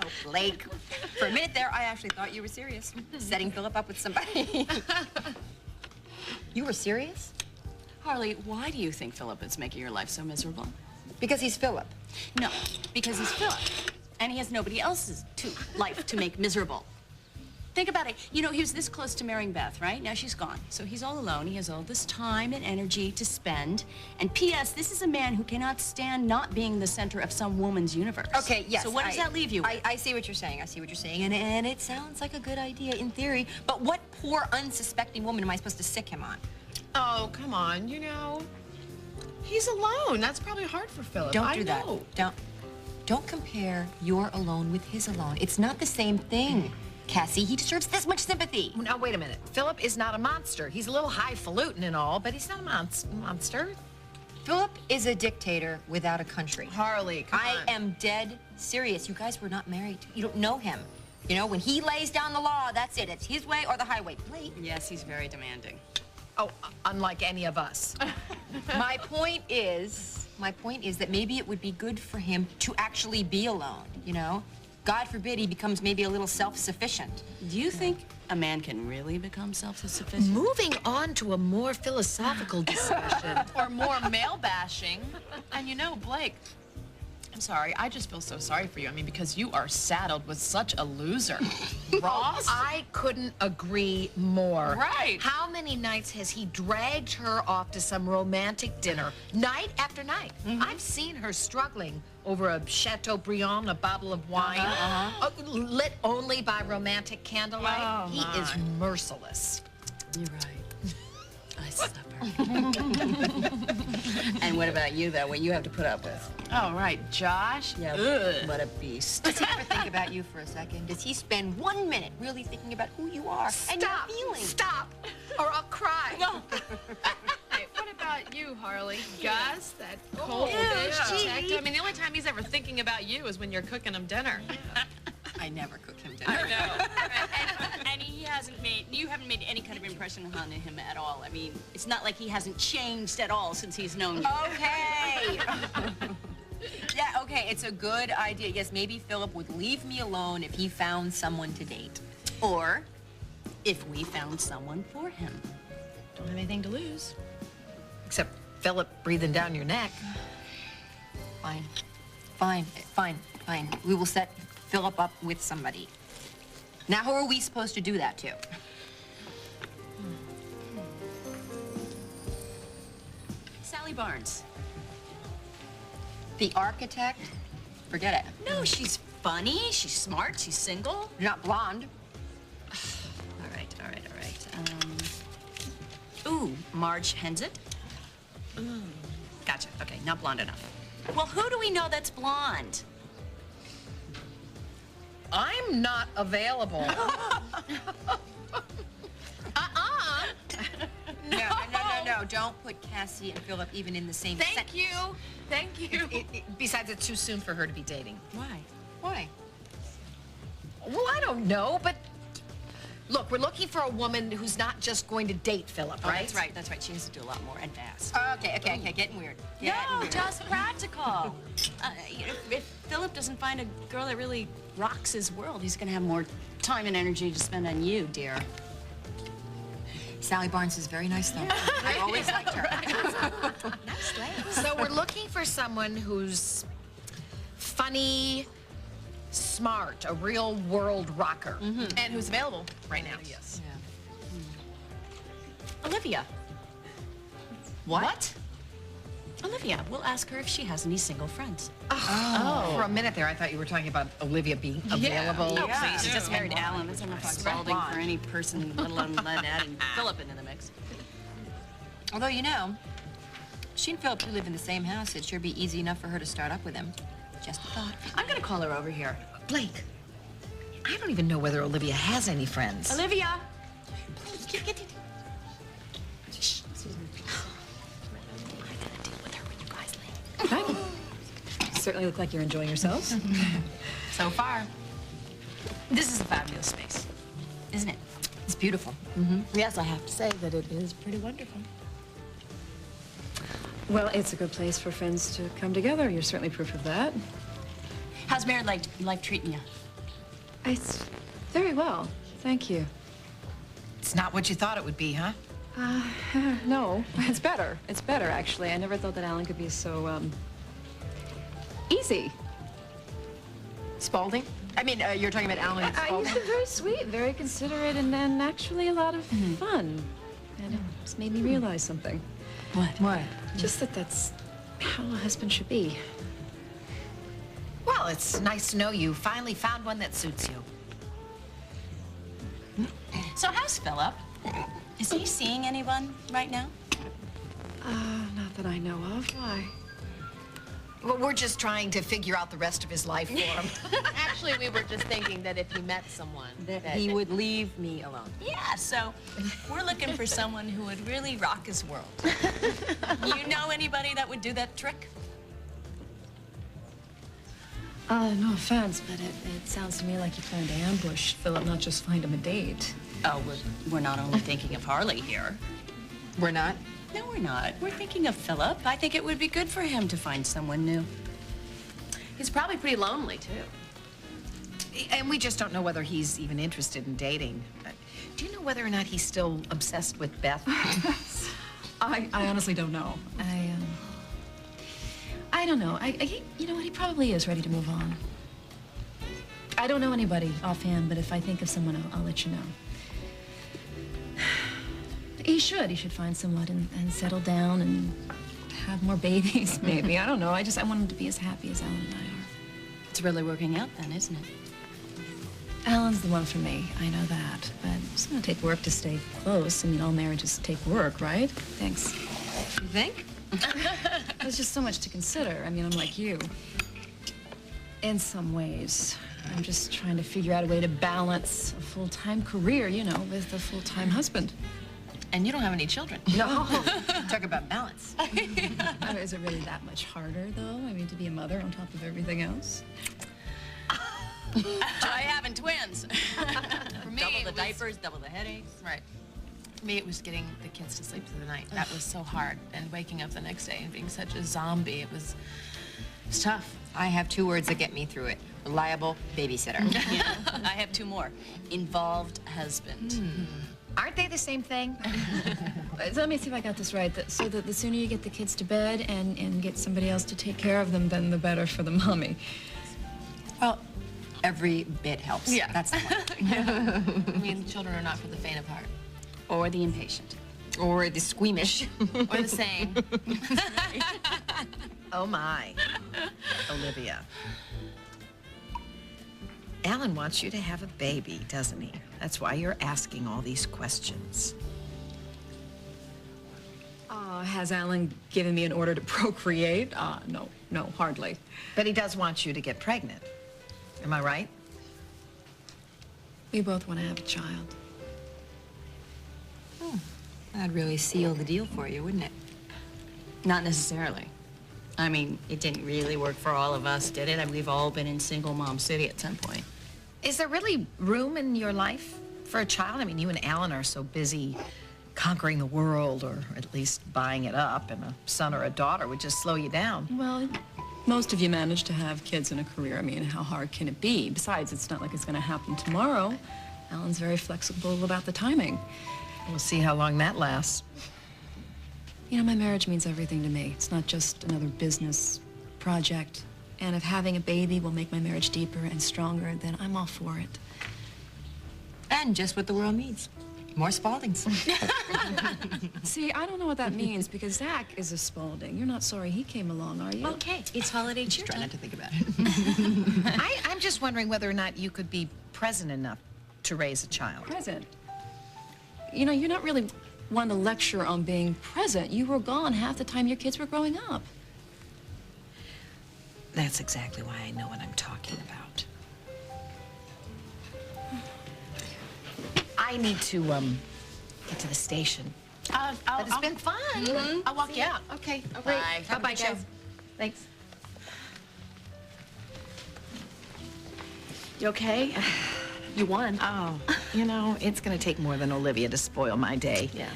Oh, Blake. For a minute there, I actually thought you were serious. Setting Phillip up with somebody. You were serious? Harley, why do you think Phillip is making your life so miserable? Because he's Phillip. No, because he's Phillip. And he has nobody else's life to make miserable. Think about it. You know, he was this close to marrying Beth, right? Now she's gone. So he's all alone. He has all this time and energy to spend. And P.S., this is a man who cannot stand not being the center of some woman's universe. Okay, yes. So what does that leave you with? I see what you're saying. I see what you're saying. And it sounds like a good idea in theory. But what poor, unsuspecting woman am I supposed to sick him on? Oh, come on, you know. He's alone. That's probably hard for Phillip. Don't do that. Don't compare your alone with his alone. It's not the same thing. Cassie, he deserves this much sympathy. Now, wait a minute. Phillip is not a monster. He's a little highfalutin and all, but he's not a monster. Phillip is a dictator without a country. Harley, come on. I am dead serious. You guys were not married. You don't know him. You know, when he lays down the law, that's it. It's his way or the highway. Blake. Yes, he's very demanding. Oh, unlike any of us. My point is that maybe it would be good for him to actually be alone, you know? God forbid he becomes maybe a little self-sufficient. Do you think a man can really become self-sufficient? Moving on to a more philosophical discussion. Or more male bashing. And you know, Blake, I'm sorry, I just feel so sorry for you. I mean, because you are saddled with such a loser. Ross? I couldn't agree more. Right. How many nights has he dragged her off to some romantic dinner, night after night? I've seen her struggling over a Chateaubriand, a bottle of wine, lit only by romantic candlelight. Oh, he is merciless. You're right. I suffer. And what about you, though? What you have to put up with? Oh, right, Josh? Yeah, Ugh. what a beast. Does he ever think about you for a second? Does he spend 1 minute really thinking about who you are and your feelings? Stop, or I'll cry. No. Hey, what about you, Harley? Gus, that cold dish detective. I mean, the only time he's ever thinking about you is when you're cooking him dinner. I never cook him dinner. I know. and you haven't made any kind of impression on him at all. I mean, it's not like he hasn't changed at all since he's known you. Okay. Yeah, okay, it's a good idea. Yes, maybe Phillip would leave me alone if he found someone to date. Or if we found someone for him. Don't have anything to lose. Except Phillip breathing down your neck. Fine. Fine, fine, fine. We will set Phillip up with somebody. Now, who are we supposed to do that to? Sally Barnes. The architect? Forget it. No, she's funny, she's smart, she's single. You're not blonde. All right. Ooh, Marge Hensett. Gotcha, okay, not blonde enough. Well, who do we know that's blonde? I'm not available. No. Don't put Cassie and Phillip even in the same Thank you. Thank you. Besides, it's too soon for her to be dating. Why? Why? Well, I don't know, but look, we're looking for a woman who's not just going to date Phillip, Oh, right? that's right. She has to do a lot more and fast. Okay, getting weird. No, just practical. If Phillip doesn't find a girl that really rocks his world, he's gonna have more time and energy to spend on you, dear. Sally Barnes is very nice, though. I always liked her. Nice legs. So we're looking for someone who's funny, smart, a real world rocker. And who's available right now. Yes. Olivia. What? Olivia. We'll ask her if she has any single friends. Oh. For a minute there, I thought you were talking about Olivia being available. Oh, please. She just married Alan. That's enough scalding for any person, let alone adding Phillip into the mix. Although, you know, she and Phillip do live in the same house. It'd sure be easy enough for her to start up with him. Just a thought. I'm gonna call her over here. Blake, I don't even know whether Olivia has any friends. Olivia! Certainly look like you're enjoying yourselves. So far. This is a fabulous space, isn't it? It's beautiful. Yes, I have to say that it is pretty wonderful. Well, it's a good place for friends to come together. You're certainly proof of that. How's married life treating you? It's very well, thank you. It's not what you thought it would be, huh? No, it's better. It's better, actually. I never thought that Alan could be so, easy. Spalding? I mean, you're talking about Alan He's Spalding? been very sweet, very considerate, and actually a lot of fun. And it just made me realize something. What? Just that that's how a husband should be. Well, it's nice to know you finally found one that suits you. So how's Phillip? Is he seeing anyone right now? Not that I know of. Why? Well, we're just trying to figure out the rest of his life for him. Actually, we were just thinking that if he met someone, That he would leave me alone. Yeah, so we're looking for someone who would really rock his world. You know anybody that would do that trick? No offense, but it sounds to me like you plan to ambush Phillip, not just find him a date. Oh, we're not only thinking of Harley here. We're not? No, we're not. We're thinking of Phillip. I think it would be good for him to find someone new. he's probably pretty lonely, too. And we just don't know whether he's even interested in dating. Do you know whether or not he's still obsessed with Beth? I honestly don't know. I don't know. You know what? He probably is ready to move on. I don't know anybody offhand, but if I think of someone, I'll let you know. He should find someone and settle down and have more babies, maybe. I don't know. I want him to be as happy as Alan and I are. It's really working out then, isn't it? Alan's the one for me. I know that. But it's gonna take work to stay close. I mean, all marriages take work, right? Thanks. You think? There's just so much to consider. I mean, I'm like you. In some ways. I'm just trying to figure out a way to balance a full-time career, you know, with a full-time husband. And you don't have any children. No. Talk about balance. Is it really that much harder, though? I mean, to be a mother on top of everything else? Try having twins. For me, Double it the was- diapers, double the headaches. Right. For me, it was getting the kids to sleep through the night. That was so hard. And waking up the next day and being such a zombie, it was tough. I have 2 words that get me through it. Reliable babysitter. Yeah. I have 2 more. Involved husband. Aren't they the same thing? So let me see if I got this right. So that the sooner you get the kids to bed and get somebody else to take care of them, then the better for the mommy. Well, every bit helps. Yeah. That's the one. I mean, children are not for the faint of heart. Or the impatient. Or the squeamish. Or the same. Oh, my. Olivia. Alan wants you to have a baby, doesn't he? That's why you're asking all these questions. Has Alan given me an order to procreate? No, hardly. But he does want you to get pregnant. Am I right? We both want to have a child. That'd really seal the deal for you, wouldn't it? Not necessarily. I mean, it didn't really work for all of us, did it? I mean, we've all been in single mom city at some point. Is there really room in your life for a child? I mean, you and Alan are so busy conquering the world, or at least buying it up, and a son or a daughter would just slow you down. Well, most of you manage to have kids and a career. I mean, how hard can it be? Besides, it's not like it's going to happen tomorrow. Alan's very flexible about the timing. We'll see how long that lasts. You know, my marriage means everything to me. It's not just another business project. And if having a baby will make my marriage deeper and stronger, then I'm all for it. And just what the world needs. More Spaldings. See, I don't know what that means, because Zach is a Spalding. You're not sorry he came along, are you? Okay, it's holiday cheer Try time. not to think about it. I'm just wondering whether or not you could be present enough to raise a child. Present. You know, you're not really one to lecture on being present. You were gone half the time your kids were growing up. That's exactly why I know what I'm talking about. I need to, get to the station. But it's been fun. I'll walk you out. Okay, Bye. great. Have a Bye-bye, good show. guys. Thanks. You okay? You won. Oh, you know, it's gonna take more than Olivia to spoil my day. Yeah.